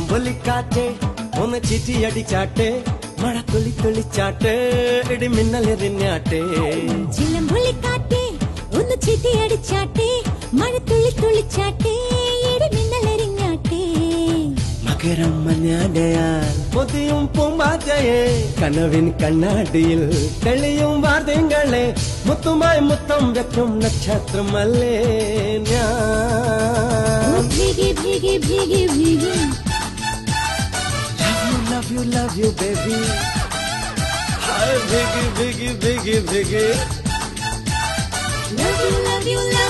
ചിലമ്പൊലിക്കാറ്റേ ഒന്ന് ചിറ്റിയടിച്ചാട്ടെ മഴ തുള്ളി തുള്ളിച്ചാട്ടെ ഇടി മിന്നലെറിഞ്ഞാട്ടെ ചിലമ്പൊലിക്കാറ്റേ ഒന്ന് ചിറ്റിയടിച്ചാട്ടെ മഴ തുള്ളി തുള്ളിച്ചാട്ടെ ഇടി മിന്നലെറിഞ്ഞാട്ടെ മകരം മഞ്ഞാടയാൽ പൊതിയും പൂമ്പാറ്റയെ കനവിൻ കണ്ണാടിയിൽ തെളിയും വാർത്തകളെ മുത്തുമായി മുത്തം വെക്കും നക്ഷത്രമല്ലേ ഞാൻ ഭീഗി ഭീഗി ഭീഗി ഭീഗി love you love you baby hi biggie biggie biggie biggie love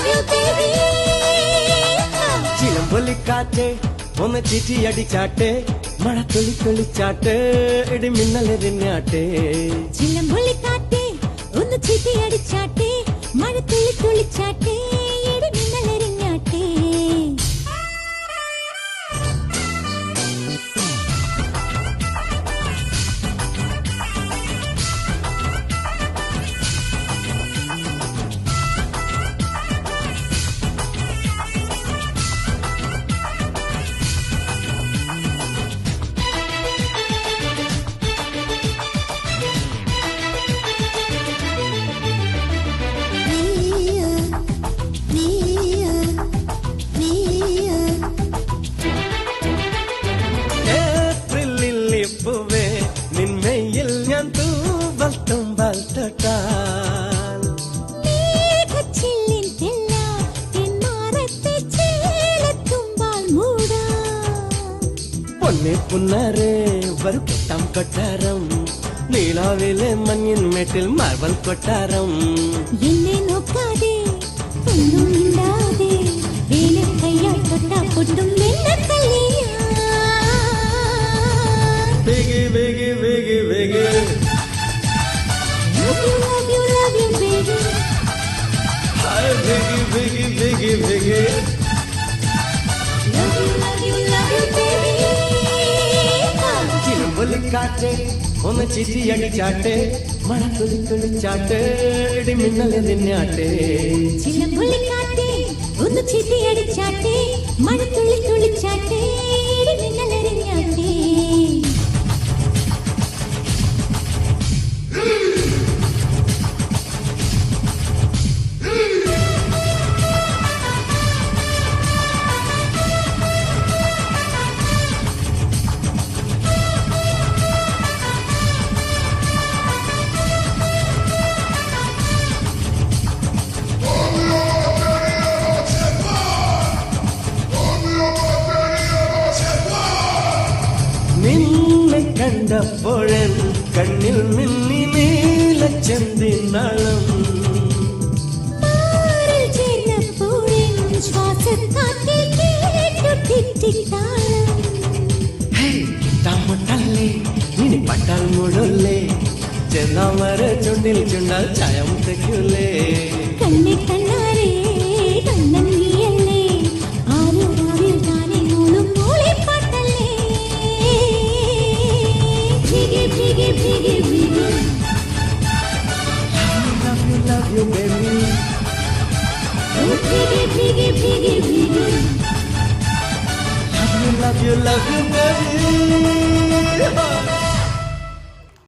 you baby ചിലമ്പൊലിക്കാറ്റേ ഒന്ന് ചിറ്റിയടിച്ചാട്ടെ മഴ തുള്ളി തുള്ളിച്ചാട്ടെ ഇടി മിന്നലെറിഞ്ഞാട്ടെ ചിലമ്പൊലിക്കാറ്റേ ഒന്ന് ചിറ്റിയടിച്ചാട്ടെ മഴ തുള്ളി തുള്ളിച്ചാട്ടെ ഇടി മിന്നലെറിഞ്ഞാട്ടെ ഏപ്രിലിപ്പുവേ നിന്മയിൽ ഞാൻ തൂവൽ തുമ്പൽ തൊട്ടാൽ മേഘച്ചില്ലിൻ തെല്ലാം തെന്മാറത്തെ ചേലത്തുമ്പാൽ മൂടാം പൊന്നെ പുന്നരെ വരു കൊട്ടാം കൊട്ടാരം നീലാവിലെ മഞ്ഞിൻ മേട്ടിൽ മാർബൽ കൊട്ടാരം എന്നെ നോക്കാതെ ഒന്നും മിണ്ടാതെ വേല കയ്യാൽ തൊട്ടാ പൊട്ടും വെണ്ണക്കല്ലിയാ ബിഗി ബിഗി ബിഗി ബിഗി love you baby ഹായ് ബിഗി ബിഗി ബിഗി ബിഗി love you baby ചിലമ്പൊലിക്കാറ്റേ ഒന്ന് ചിറ്റിയടിച്ചാട്ടെ മഴ തുള്ളി തുള്ളിച്ചാട്ടെ ഇടി മിന്നലെറിഞ്ഞാട്ടെ ചിലമ്പൊലിക്കാറ്റേ ഒന്ന് ചിറ്റിയടിച്ചാട്ടെ മഴ തുള്ളി തുള്ളിച്ചാട്ടെ ഇടി മിന്നലെറിഞ്ഞാട്ടെ നിന്നെ കണ്ടപ്പോഴൻ കണ്ണിൽ മിന്നി നീലച്ചെന്തിനാളം മാറിൽ ചേർന്നപ്പോഴെൻ ശ്വാസത്താക്കിൽ കേട്ടു ടിറ്റിത്താളം തമ്മട്ടല്ലേ ഇനി പട്ടാൽ മുടല്ലേ ചെന്നാമര ചുണ്ടിൽ ചുണ്ടാൽ ചായം തെക്കൂലേ കണ്ണെ കണ്ണാരേ കണ്ണൻ നീയല്ലേ ആരോ രാവിൽ താനെ മൂളും മൂളി പാട്ടല്ലേ ഭീഗി ഭീഗി ഭീഗി ഭീഗി love you baby ഭീഗി ഭീഗി ഭീഗി ഭീഗി love you baby